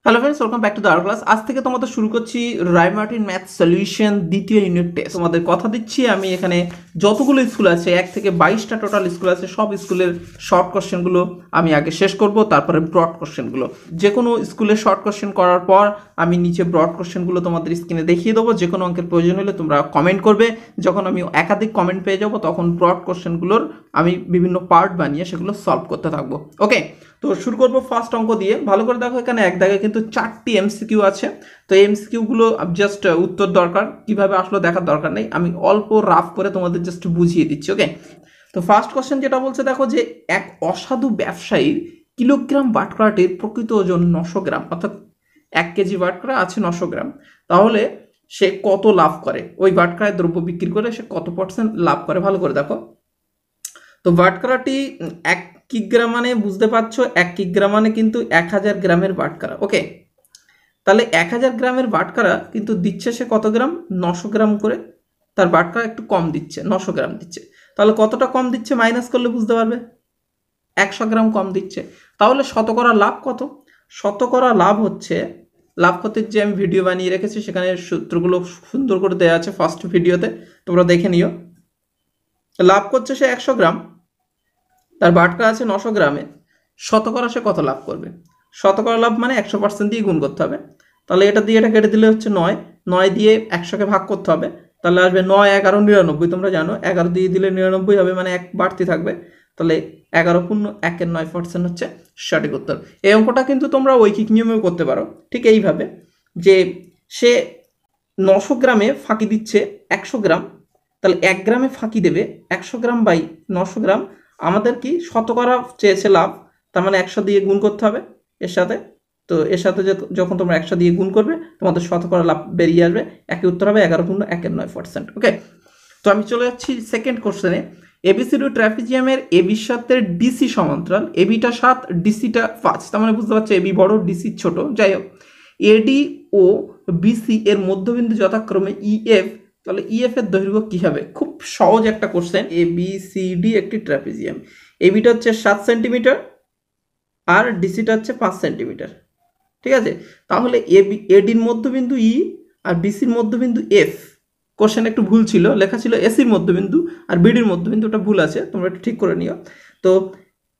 Hello friends, welcome back to the class. আজ থেকে তোমাদের শুরু করছি রায় মার্টিন ম্যাথ সলিউশন দ্বিতীয় ইউনিট টেস্ট। তোমাদের কথা দিচ্ছি, আমি এখানে যতগুলো স্কুল আছে 1 থেকে 22টা টোটাল স্কুল আছে, সব স্কুলের শর্ট কোশ্চেনগুলো আমি আগে শেষ করব, তারপরে ব্রড কোশ্চেনগুলো। যে কোনো স্কুলের শর্ট কোশ্চেন করার পর আমি নিচে ব্রড কোশ্চেনগুলো তোমাদের স্ক্রিনে দেখিয়ে দেবো। যে কোনো অঙ্কের প্রয়োজন হলে তোমরা কমেন্ট করবে। যখন আমি একাধিক কমেন্ট পেয়ে যাবো তখন ব্রড কোশ্চেনগুলোর আমি বিভিন্ন পার্ট বানিয়ে সেগুলো সলভ করতে থাকবো। ওকে, তো শুরু করবো ফার্স্ট অঙ্ক দিয়ে। ভালো করে দেখো, এখানে এক দাগে কিন্তু 4টি এমসিকিউ আছে। তো এমসিকিউগুলো জাস্ট উত্তর দরকার, কিভাবে আসলো দেখার দরকার নেই, আমি অল্প রাফ করে তোমাদের জাস্ট বুঝিয়ে দিচ্ছি। ওকে, তো ফার্স্ট কোশ্চেন যেটা বলছে, দেখো যে এক অসাধু ব্যবসায়ীর কিলোগ্রাম বাটখারাটির প্রকৃত ওজন 900 গ্রাম, অর্থাৎ 1 কেজি বাটখারা আছে 900 গ্রাম। তাহলে সে কত লাভ করে? ওই বাটখারায় দ্রব্য বিক্রি করে সে কত % লাভ করে? ভালো করে দেখো। তো বাটখারাটি 1 কিগ্রা মানে বুঝতে পারছো, 1 কিগ্রা মানে কিন্তু 1000 গ্রামের বাটখারা। ওকে, তাহলে 1000 গ্রামের বাটখারা কিন্তু দিচ্ছে সে কত গ্রাম? 900 গ্রাম করে। তার বাটখারা একটু কম দিচ্ছে, 900 গ্রাম দিচ্ছে। তাহলে কতটা কম দিচ্ছে মাইনাস করলে বুঝতে পারবে, 100 গ্রাম কম দিচ্ছে। তাহলে শতকরা লাভ কত? শতকরা লাভ হচ্ছে, লাভ ক্ষতির যে আমি ভিডিও বানিয়ে রেখেছি সেখানে সূত্রগুলো সুন্দর করে দেওয়া আছে ফার্স্ট ভিডিওতে, তোমরা দেখে নিও। লাভ করছে সে 100 গ্রাম, তার বাটখারা আছে 900 গ্রামে, শতকরা সে কত লাভ করবে? শতকরা লাভ মানে 100% দিয়ে গুণ করতে হবে। তাহলে এটা দিয়ে এটা কেটে দিলে হচ্ছে 9, 9 দিয়ে 100কে ভাগ করতে হবে, তাহলে আসবে 9, 11, 99। তোমরা জানো 11 দিয়ে দিলে 99 হবে, মানে 1 বাড়তি থাকবে। তাহলে 11 পূর্ণ 1-এর 9% হচ্ছে সঠিক উত্তর। এই অঙ্কটা কিন্তু তোমরা ঐকিক নিয়মেও করতে পারো ঠিক এইভাবে, যে সে 900 গ্রামে ফাঁকি দিচ্ছে 100 গ্রাম, তাহলে 1 গ্রামে ফাঁকি দেবে 100 গ্রাম বাই 900 গ্রাম। আমাদের কি শতকরা চেয়েছে লাভ, তার মানে 100 দিয়ে গুণ করতে হবে এর সাথে। তো এর সাথে যখন তোমরা 100 দিয়ে গুণ করবে তোমাদের শতকরা লাভ বেরিয়ে আসবে, একই উত্তর হবে 11 পূর্ণ 1-এর 9%। ওকে, তো আমি চলে যাচ্ছি সেকেন্ড কোশ্চেনে। এবিসিডি ট্রাপিজিয়ামের এবি সাথে ডিসি সমান্তরাল, এবিটা 7 ডিসিটা 5, তার মানে বুঝতে পারছো এবি বড় ডিসি ছোট। যাই হোক, এডি ও বিসি এর মধ্যবিন্দু যথাক্রমে ইএফ, তাহলে ইএফ এর দৈর্ঘ্য কি হবে? খুব সহজ একটা question. A B C D একটি ট্রাপিজিয়াম, এবিটা হচ্ছে 7 সেন্টিমিটার আর ডিসিটা হচ্ছে 5 সেন্টিমিটার। ঠিক আছে, তাহলে এডির মধ্যবিন্দু ই আর বিসির মধ্যবিন্দু এফ। কোশ্চেন একটু ভুল ছিল, লেখা ছিল এসির মধ্যবিন্দু আর বিডির মধ্যবিন্দুটা ভুল আছে, তোমরা একটু ঠিক করে নিও। তো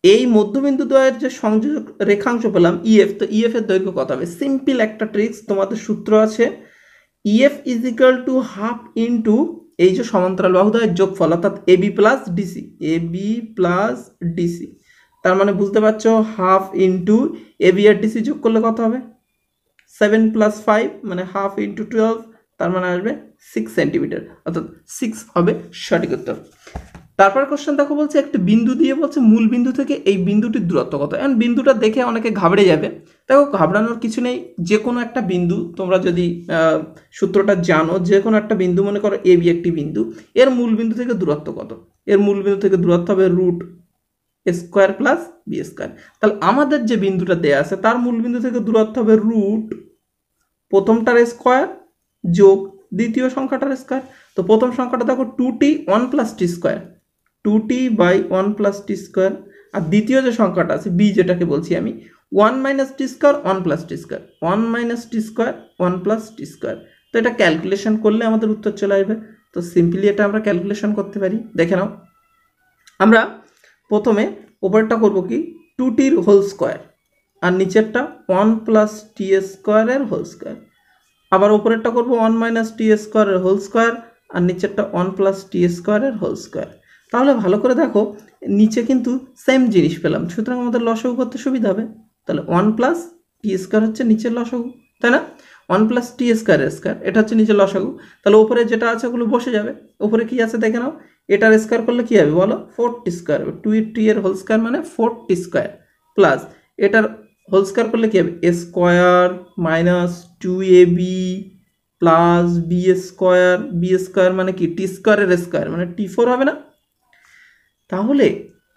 এই মধ্যবিন্দু দ্বয়ের যে সংযোজক রেখাংশ পেলাম ইএফ, তো ইএফ এর দৈর্ঘ্য কত হবে? সিম্পল একটা ট্রিক্স, তোমাদের সূত্র আছে EF is equal to half into এই যে সমান্তরাল বাহুদ্বয়ের যোগফল, অর্থাৎ AB plus DC, AB plus DC. তার মানে বুঝতে পারছো হাফ ইন্টু এবি আর ডিসি যোগ করলে কত হবে? 7 + 5 মানে হাফ ইন্টু 12, তার মানে আসবে 6 সেন্টিমিটার, অর্থাৎ 6 হবে সঠিক উত্তর। তারপর কোশ্চেন দেখো, বলছে একটি বিন্দু দিয়ে বলছে মূল বিন্দু থেকে এই বিন্দুটির দূরত্ব কত। এখন বিন্দুটা দেখে অনেকে ঘাবড়ে যাবে, দেখো ঘাবড়ানোর কিছু নেই। যে কোনো একটা বিন্দু তোমরা যদি সূত্রটা জানো, যে কোনো একটা বিন্দু, মনে করো এ বি একটি বিন্দু, এর মূল বিন্দু থেকে দূরত্ব কত? এর মূল বিন্দু থেকে দূরত্ব হবে √² প্লাস b²। তাহলে আমাদের যে বিন্দুটা দেয়া আছে তার মূল বিন্দু থেকে দূরত্ব হবে প্রথমটার স্কোয়ার যোগ দ্বিতীয় সংখ্যাটার স্কোয়ার। তো প্রথম সংখ্যাটা দেখো 2t 1 + t², 2t by 1 + t², আর দ্বিতীয় যে সংখ্যাটা আছে b, যেটাকে বলছি আমি 1 - t², 1 + t², 1 - t², 1 + t²। তো এটা ক্যালকুলেশন করলে আমাদের উত্তর চলে আসবে। তো সিম্পলি এটা আমরা ক্যালকুলেশন করতে পারি, দেখে নাও। আমরা প্রথমে উপরেরটা করব কি 2tর হোল স্কোয়ার, আর নিচেরটা 1 + t² এর হোল স্কোয়ার। আবার উপরেরটা করব 1 - t² এর হোল স্কোয়ার, আর নিচেরটা 1 + t² এর হোল স্কোয়ার। তাহলে ভালো করে দেখো, নিচে কিন্তু সেম জিনিস পেলাম, সুতরাং আমাদের লসাগু করতে সুবিধা হবে। তাহলে 1 + t² হচ্ছে নিচের লসাগু, তাই না? 1 + t² এর স্কোয়ার, এটা হচ্ছে নিচের লসাগু। তাহলে উপরে যেটা আছে ওগুলো বসে যাবে। উপরে কি আছে দেখে নাও, এটার স্কোয়ার করলে কি হবে বলো? 4t², 2t এর হোল স্কোয়ার মানে 4t² প্লাস এটার হোল স্কোয়ার করলে কি হবে? a² - 2ab প্লাস b² মানে কি t² এর স্কোয়ার মানে t4 হবে না? তাহলে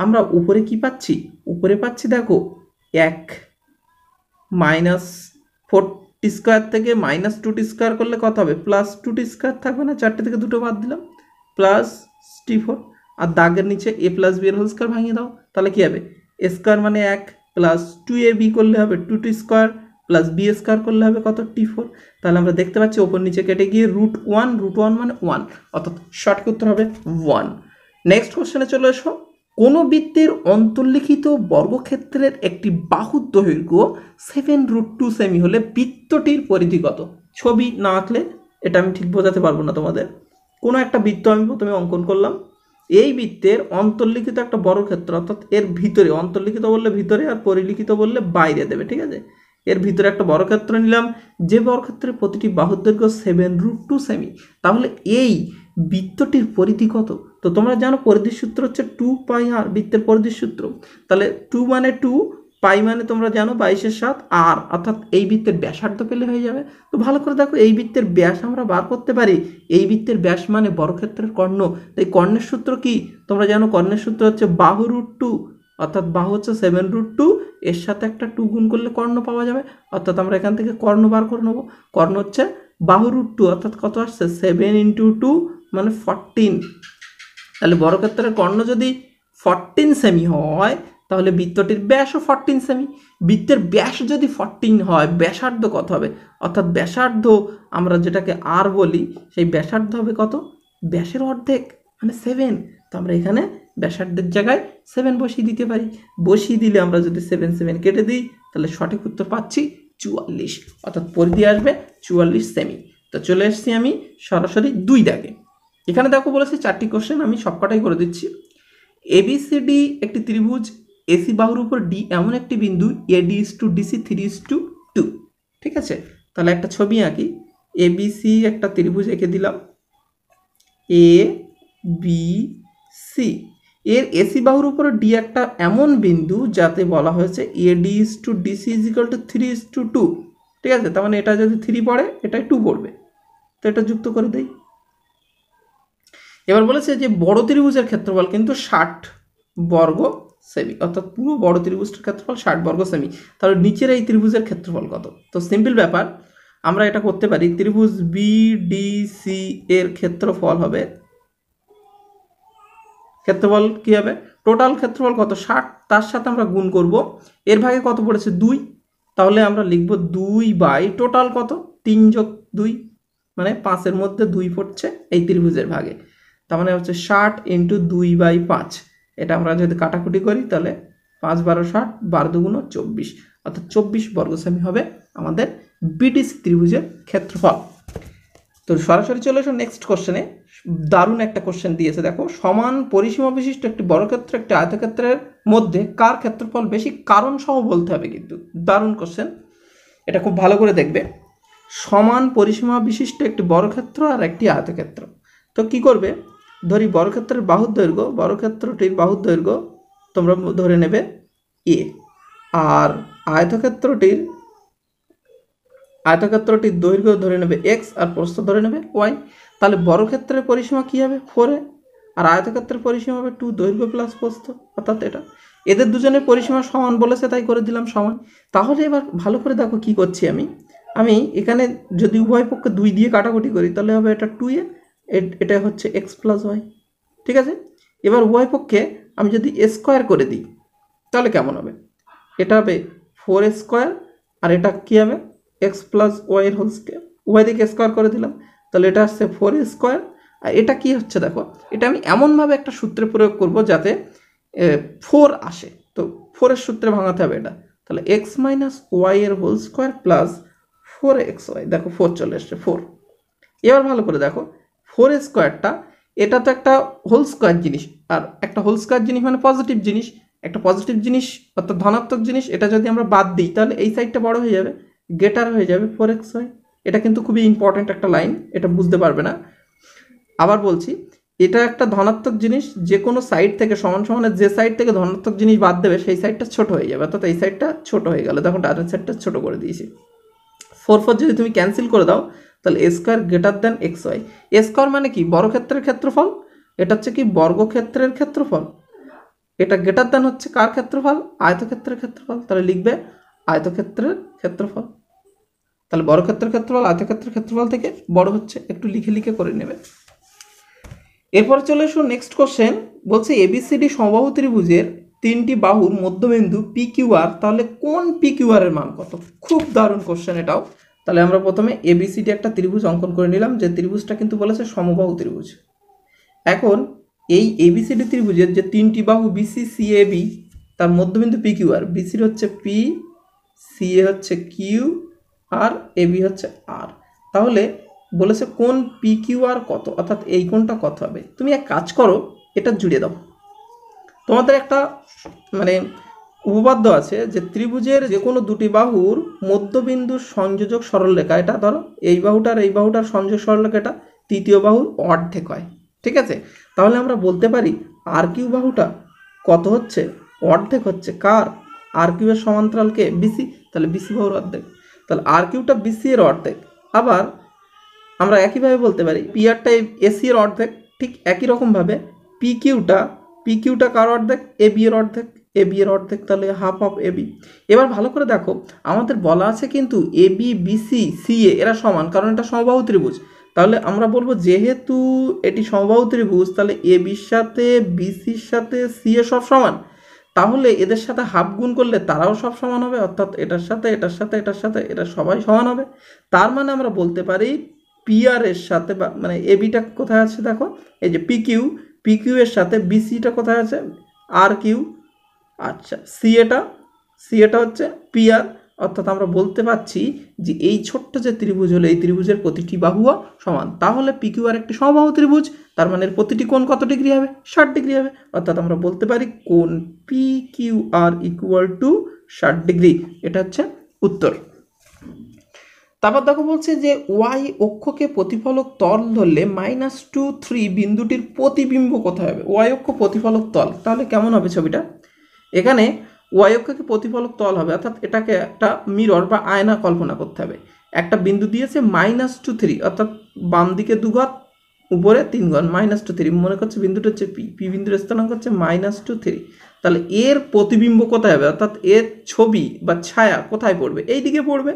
আমরা উপরে কি পাচ্ছি? উপরে পাচ্ছি দেখো 1 -4t² থেকে -2t² করলে কত হবে? +2t² থাকবে না, 4টে থেকে 2টো বাদ দিলাম, প্লাস t4। আর দাগের নিচে a + b এর হোল স্কোয়ার ভাঙিয়ে দাও, তাহলে কি হবে? a² মানে 1 প্লাস 2ab করলে হবে 2t² প্লাস বি স্কোয়ার করলে হবে কত T4। তাহলে আমরা দেখতে পাচ্ছি ওপর নিচে কেটে গিয়ে √1 মানে 1, অর্থাৎ সঠিক উত্তর হবে 1। নেক্সট কোশ্চেনে চলে এসো। কোনো বৃত্তের অন্তর্লিখিত বর্গক্ষেত্রের একটি বাহুর দৈর্ঘ্য 7√2 সেমি হলে বৃত্তটির পরিধি কত? ছবি না আঁকলে এটা আমি ঠিক বোঝাতে পারবো না তোমাদের। কোনো একটা বৃত্ত আমি প্রথমে অঙ্কন করলাম, এই বৃত্তের অন্তর্লিখিত একটা বর্গক্ষেত্র, অর্থাৎ এর ভিতরে, অন্তর্লিখিত বললে ভিতরে আর পরিলিখিত বললে বাইরে দেবে, ঠিক আছে। এর ভিতরে একটা বর্গক্ষেত্র নিলাম, যে বর্গক্ষেত্রের প্রতিটি বাহুর দৈর্ঘ্য 7√2 সেমি, তাহলে এই বৃত্তটির পরিধি কত? তো তোমরা জানো পরিধির সূত্র হচ্ছে 2πr, বৃত্তের পরিধির সূত্র। তাহলে 2 মানে 2, পাই মানে তোমরা জানো 22/7, আর অর্থাৎ এই বৃত্তের ব্যাসার্ধ পেলে হয়ে যাবে। তো ভালো করে দেখো, এই বৃত্তের ব্যাস আমরা বার করতে পারি। এই বৃত্তের ব্যাস মানে বর্গক্ষেত্রের কর্ণ। তাই কর্ণের সূত্র কি তোমরা জানো? কর্ণের সূত্র হচ্ছে বাহু √2, অর্থাৎ বাহু হচ্ছে 7√2, এর সাথে একটা 2 গুণ করলে কর্ণ পাওয়া যাবে, অর্থাৎ আমরা এখান থেকে কর্ণ বার করে নেবো। কর্ণ হচ্ছে বাহু √2, অর্থাৎ কত আসছে 7 × 2 মানে 14। তাহলে বর্গক্ষেত্রের কর্ণ যদি 14 সেমি হয় তাহলে বৃত্তটির ব্যাসও 14 সেমি। বৃত্তের ব্যাস যদি 14 হয়, ব্যাসার্ধ কত হবে? অর্থাৎ ব্যাসার্ধ আমরা যেটাকে আর বলি, সেই ব্যাসার্ধ হবে কত? ব্যাসের অর্ধেক মানে 7। তো আমরা এখানে ব্যাসার্ধের জায়গায় 7 বসিয়ে দিতে পারি। বসিয়ে দিলে আমরা যদি 7 কেটে দিই তাহলে সঠিক উত্তর পাচ্ছি 44, অর্থাৎ পরিধি আসবে 44 সেমি। তো চলে এসেছি আমি সরাসরি 2 দাগে। এখানে দেখো বলেছে 4টি কোশ্চেন, আমি সবকটাই করে দিচ্ছি। ABCD একটি ত্রিভুজ, এসি বাহুর উপর ডি এমন একটি বিন্দু AD/DC 3:2, ঠিক আছে। তাহলে একটা ছবি আঁকি। ABC একটা ত্রিভুজ এঁকে দিলাম ABC, এর এসি বাহুর উপর ডি একটা এমন বিন্দু যাতে বলা হয়েছে AD/DC 3:2, ঠিক আছে। তার মানে এটা যদি 3 পড়ে এটাই 2 পড়বে, তো এটা যুক্ত করে দেই। এবার বলেছে যে বড় ত্রিভুজের ক্ষেত্রফল কিন্তু 60 বর্গ সেমি, অর্থাৎ পুরো বড় ত্রিভুজের ক্ষেত্রফল 60 বর্গ সেমি। তাহলে নিচের এই ত্রিভুজের ক্ষেত্রফল কত? তো সিম্পল ব্যাপার, আমরা এটা করতে পারি। ত্রিভুজ BDC এর ক্ষেত্রফল হবে, ক্ষেত্রফল কি হবে? টোটাল ক্ষেত্রফল কত? 60, তার সাথে আমরা গুণ করব, এর ভাগে কত পড়েছে? 2। তাহলে আমরা লিখব 2 টোটাল কত? 3 + 2 মানে 5-এর মধ্যে 2 পড়ছে এই ত্রিভুজের ভাগে। তার মানে হচ্ছে 60 × 2/5। এটা আমরা যদি কাটাকুটি করি তাহলে 5 12 60, 12 2 24, অর্থাৎ 24 বর্গ সেমি হবে আমাদের BDC ত্রিভুজের ক্ষেত্রফল। তো সরাসরি চলে এসো নেক্সট কোশ্চেনে। দারুণ একটা কোশ্চেন দিয়েছে দেখো। সমান পরিসীমা বিশিষ্ট একটি বর্গক্ষেত্র একটি আয়তক্ষেত্রের মধ্যে কার ক্ষেত্রফল বেশি? কারণ সহ বলতে হবে কিন্তু। দারুণ কোশ্চেন, এটা খুব ভালো করে দেখবে। সমান পরিসীমা বিশিষ্ট একটি বর্গক্ষেত্র আর একটি আয়তক্ষেত্র। তো কি করবে? ধরি বর্গক্ষেত্রের বাহুর দৈর্ঘ্য, বর্গক্ষেত্রটির বাহুর দৈর্ঘ্য তোমরা ধরে নেবে A, আর আয়তক্ষেত্রটির দৈর্ঘ্য ধরে নেবে x, আর প্রস্থ ধরে নেবে y। তাহলে বর্গক্ষেত্রের পরিসীমা কি হবে? 4a, আর আয়তক্ষেত্রের পরিসীমা হবে 2, দৈর্ঘ্য প্লাস প্রস্থ, অর্থাৎ এটা। এদের দুজনের পরিসীমা সমান বলেছে তাই করে দিলাম সমান। তাহলে এবার ভালো করে দেখো কি করছি আমি এখানে যদি উভয় পক্ষে 2 দিয়ে কাটাকুটি করি তাহলে হবে এটা 2a, এটা হচ্ছে x + y, ঠিক আছে। এবার উভয় পক্ষে আমি যদি স্কোয়ার করে দিই তাহলে কেমন হবে? এটা হবে 4a², আর এটা কি হবে? x + y এর হোল স্কোয়ার। উভয় দিকে স্কোয়ার করে দিলাম, তাহলে এটা আসছে 4a²। আর এটা কি হচ্ছে দেখো, এটা আমি এমনভাবে একটা সূত্রে প্রয়োগ করব যাতে 4 আসে। তো 4-এর সূত্রে ভাঙাতে হবে এটা। তাহলে x - y এর হোল স্কোয়ার প্লাস 4xy, দেখো 4 চলে আসছে 4। এবার ভালো করে দেখো, 4a²টা এটা তো একটা হোল স্কোয়ার জিনিস, আর একটা হোল স্কোয়ার জিনিস মানে পজিটিভ জিনিস। একটা পজিটিভ জিনিস অর্থাৎ ধনাত্মক জিনিস, এটা যদি আমরা বাদ দিই তাহলে এই সাইডটা বড় হয়ে যাবে, গ্রেটার হয়ে যাবে 4xy। এটা কিন্তু খুবই ইম্পর্টেন্ট একটা লাইন, এটা বুঝতে পারবে না। আবার বলছি, এটা একটা ধনাত্মক জিনিস, যে কোনো সাইড থেকে সমান সমানের যে সাইড থেকে ধনাত্মক জিনিস বাদ দেবে সেই সাইডটা ছোট হয়ে যাবে, অর্থাৎ এই সাইডটা ছোট হয়ে গেল। দেখো ডানের সাইডটা ছোট করে দিয়েছি। 4 যদি তুমি ক্যান্সেল করে দাও তাহলে a² > xy। a² মানে কি? বর্গক্ষেত্রের ক্ষেত্রফল। এটা হচ্ছে কি? বর্গক্ষেত্রের ক্ষেত্রফল। এটা গ্রেটার দ্যান হচ্ছে কার ক্ষেত্রফল? আয়তক্ষেত্রের ক্ষেত্রফল। তাহলে লিখবে আয়তক্ষেত্রের ক্ষেত্রফল। তাহলে বর্গক্ষেত্রের ক্ষেত্রফল আয়তক্ষেত্রের ক্ষেত্রফল থেকে বড় হচ্ছে, একটু লিখে করে নেবে। এরপর চলে এসো নেক্সট কোশ্চেন। বলছে ABCD সমবাহু ত্রিভুজের তিনটি বাহুর মধ্যবিন্দু পি কিউ আর, তাহলে কোন পি কিউ আর এর মান কত? খুব দারুণ কোশ্চেন এটাও। তাহলে আমরা প্রথমে এবিসিডি একটা ত্রিভুজ অঙ্কন করে নিলাম, যে ত্রিভুজটা কিন্তু বলেছে সমবাহু ত্রিভুজ। এখন এই এবিসিডি ত্রিভুজের যে তিনটি বাহু বিসি সি এ বি, তার মধ্যবিন্দু পি কিউ আর, বিসির হচ্ছে পি, সি এ হচ্ছে কিউ, আর এ বি হচ্ছে আর। তাহলে বলেছে কোন পি কিউ আর কত, অর্থাৎ এই কোণটা কত হবে। তুমি এক কাজ করো, এটা জুড়ে দাও। তোমাদের একটা মানে উপপাদ্য আছে যে ত্রিভুজের যে কোনো দুটি বাহুর মধ্যবিন্দুর সংযোজক সরলরেখা, এটা ধরো এই বাহুটার সংযোজক সরলরেখা এটা তৃতীয় বাহুর অর্ধেক হয়, ঠিক আছে। তাহলে আমরা বলতে পারি আর কিউ বাহুটা কত হচ্ছে, অর্ধেক হচ্ছে কার, আর কিউ এর সমান্তরালকে বিসি, তাহলে বিসি বাহুর অর্ধেক, তাহলে আর কিউটা বিসি এর অর্ধেক। আবার আমরা একইভাবে বলতে পারি পি আরটা এসি এর অর্ধেক, ঠিক একই রকমভাবে পি কিউটা কার অর্ধেক, এ বি এর অর্ধেক, এ বি এর অর্ধেক, তাহলে হাফ অফ এ বি। এবার ভালো করে দেখো, আমাদের বলা আছে কিন্তু এ বি বিসি সি এ এরা সমান, কারণ এটা সমবাহু ত্রিভুজ। তাহলে আমরা বলবো যেহেতু এটি সমবাহু ত্রিভুজ, তাহলে এ বির সাথে বিসির সাথে সি এ সব সমান, তাহলে এদের সাথে হাফ গুণ করলে তারাও সব সমান হবে, অর্থাৎ এটার সাথে এটার সাথে এটার সাথে এটা সবাই সমান হবে। তার মানে আমরা বলতে পারি পি আর এর সাথে মানে এ বিটা কোথায় আছে দেখো, এই যে পি কিউ এর সাথে বিসিটা কোথায় আছে, আর কিউ। আচ্ছা সি এটা হচ্ছে পি আর, অর্থাৎ আমরা বলতে পারছি যে এই ছোট্ট যে ত্রিভুজ হলো, এই ত্রিভুজের প্রতিটি বাহুও সমান, তাহলে পি কিউ আর একটি সমবাহু ত্রিভুজ, তার মানে এর প্রতিটি কোণ কত ডিগ্রি হবে, 60 ডিগ্রি হবে। অর্থাৎ আমরা বলতে পারি কোণ পি কিউ আর ইকুয়াল টু 60 ডিগ্রি, এটা হচ্ছে উত্তর। তারপর দেখো বলছে যে ওয়াই অক্ষকে প্রতিফলক তল ধরলে -2, 3 বিন্দুটির প্রতিবিম্ব কোথায় হবে। ওয়াই অক্ষ প্রতিফলক তল, তাহলে কেমন হবে ছবিটা, এখানে ওয়াই অক্ষকে প্রতিফলক তল হবে, অর্থাৎ এটাকে একটা মিরর বা আয়না কল্পনা করতে হবে। একটা বিন্দু দিয়েছে -2, 3, অর্থাৎ বাম দিকে 2 ঘর, উপরে 3 ঘর, -2, 3, মনে করছে বিন্দুটা হচ্ছে পি বিন্দুর স্থানাঙ্ক হচ্ছে -2, 3। তাহলে এর প্রতিবিম্ব কোথায় হবে, অর্থাৎ এর ছবি বা ছায়া কোথায় পড়বে, এই দিকে পড়বে।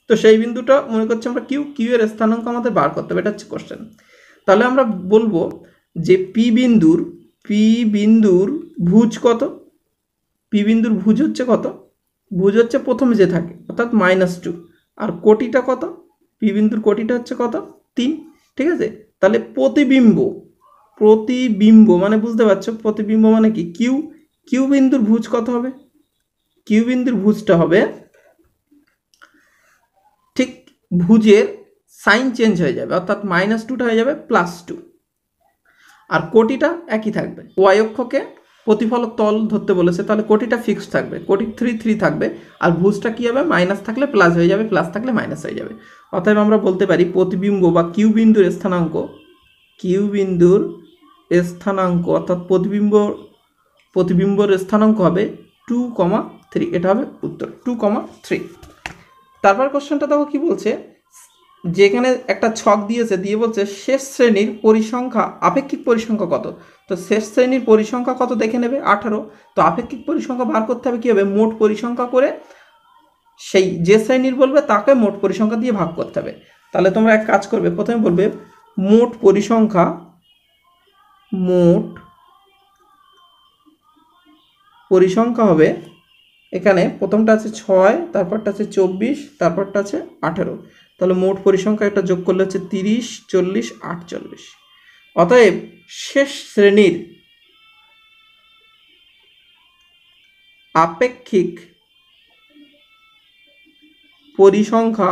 তো সেই বিন্দুটা মনে করছি আমরা কিউ এর স্থানাঙ্ক আমাদের বার করতে হবে, এটা হচ্ছে কোশ্চেন। তাহলে আমরা বলবো যে পি বিন্দুর ভুজ কত, পি বিন্দুর ভুজ হচ্ছে কত, ভুজ হচ্ছে প্রথমে যে থাকে অর্থাৎ -2, আর কোটিটা কত, পি বিন্দুর কোটিটা হচ্ছে কত, 3, ঠিক আছে। তাহলে প্রতিবিম্ব মানে বুঝতে পারছো, প্রতিবিম্ব মানে কি, কিউ বিন্দুর ভুজ কত হবে, কিউ বিন্দুর ভুজটা হবে ঠিক ভুজের সাইন চেঞ্জ হয়ে যাবে, অর্থাৎ -2টা হয়ে যাবে +2, আর কোটিটা একই থাকবে। ওয়াই অক্ষকে প্রতিফলক তল ধরতে বলেছে, তাহলে কোটিটা ফিক্সড থাকবে, কোটি 3 থাকবে, আর ভুজটা কি হবে, মাইনাস থাকলে প্লাস হয়ে যাবে, প্লাস থাকলে মাইনাস হয়ে যাবে। অতএব আমরা বলতে পারি প্রতিবিম্ব বা কিউ বিন্দুর স্থানাঙ্ক অর্থাৎ প্রতিবিম্বর স্থানাঙ্ক হবে 2,3, এটা হবে উত্তর 2,3। তারপর কোশ্চেনটা দেখো কি বলছে, যেখানে একটা ছক দিয়ে বলছে শেষ শ্রেণীর পরিসংখ্যা আপেক্ষিক পরিসংখ্যা কত। তো শেষ শ্রেণীর পরিসংখ্যা কত দেখে নেবে 18। তো আপেক্ষিক পরিসংখ্যা বার করতে হবে কি হবে, মোট পরিসংখ্যা করে সেই যে শ্রেণীর বলবে তাকে মোট পরিসংখ্যা দিয়ে ভাগ করতে হবে। তাহলে তোমরা এক কাজ করবে, প্রথমে বলবে মোট পরিসংখ্যা হবে, এখানে প্রথমটা আছে 6, তারপরটা আছে 24, তারপরটা আছে 18। তাহলে মোট পরিসংখ্যা এটা যোগ করলে হচ্ছে 30, 40, 48। অতএব শেষ শ্রেণীর আপেক্ষিক পরিসংখ্যা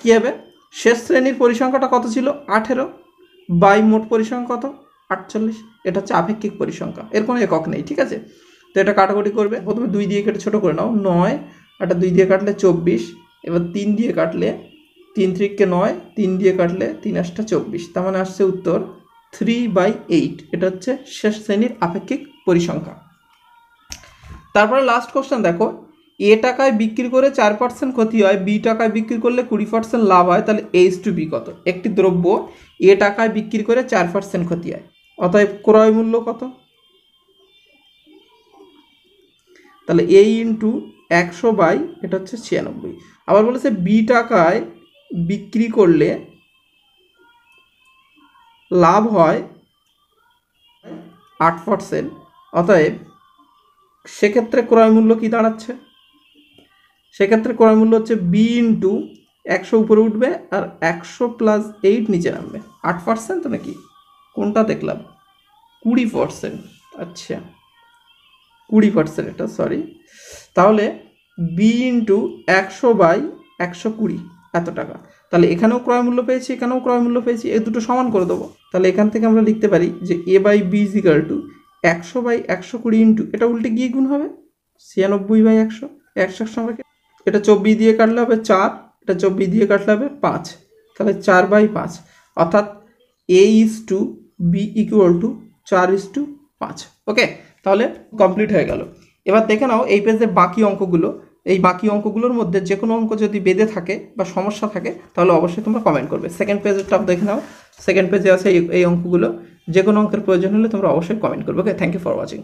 কি হবে, শেষ শ্রেণীর পরিসংখ্যাটা কত ছিল 18 বাই মোট পরিসংখ্যা কত 48, এটা হচ্ছে আপেক্ষিক পরিসংখ্যা, এর কোনো একক নেই, ঠিক আছে। তো এটা কাটাকুটি করবে, প্রথমে 2 দিয়ে কেটে ছোটো করে নাও, 9, এটা 2 দিয়ে কাটলে 24, এবার 3 দিয়ে কাটলে 3 3 9, 3 দিয়ে কাটলে 3 8 24, তার মানে আসছে উত্তর 3/8, এটা হচ্ছে শেষ শ্রেণীর আপেক্ষিক পরিসংখ্যা। তারপরে লাস্ট কোশ্চেন দেখো, এ টাকায় বিক্রি করে 4% ক্ষতি হয়, বি টাকায় বিক্রি করলে 20% লাভ হয়, তাহলে H/B কত। একটি দ্রব্য এ টাকায় বিক্রি করে 4% ক্ষতি হয়, অতএব ক্রয় মূল্য কত, তাহলে A × 100 এটা হচ্ছে 96। আবার বলেছে বি টাকায় বিক্রি করলে লাভ হয় 8%, অতএব সেক্ষেত্রে ক্রয় মূল্য কি দাঁড়াচ্ছে? সেক্ষেত্রে ক্রয় মূল্য হচ্ছে বি ইন্টু 100 উপরে উঠবে আর 100 প্লাস 8 নিচে নামবে। 8% তো নাকি, কোনটা দেখলাম? 20%। আচ্ছা 20% এটা, সরি। তাহলে বি ইন্টু 100/120 এত টাকা। তাহলে এখানেও ক্রয় মূল্য পেয়েছি, এখানেও ক্রয় মূল্য পেয়েছি, এই দুটো সমান করে দেবো। তাহলে এখান থেকে আমরা লিখতে পারি যে A by B is equal to 100/120 into, এটা উল্টে গিয়ে গুণ হবে 96/100, 100 সঙ্গে এটা 24 দিয়ে কাটলে হবে 4, এটা 24 দিয়ে কাটলে হবে 5, তাহলে 4/5, অর্থাৎ A is to B equal to 4:5। Okay, তাহলে কমপ্লিট হয়ে গেল। এবার দেখে নাও এই পেজের বাকি অঙ্কগুলো। এই বাকি অঙ্কগুলোর মধ্যে যে কোনো অঙ্ক যদি বেঁধে থাকে বা সমস্যা থাকে তাহলে অবশ্যই তোমরা কমেন্ট করবে। সেকেন্ড পেজেরটা দেখে নাও, সেকেন্ড পেজে আছে এই অঙ্কগুলো। যে কোনো অঙ্কের প্রয়োজন হলে তোমরা অবশ্যই কমেন্ট করবে। ওকে, থ্যাংক ইউ ফর ওয়াচিং।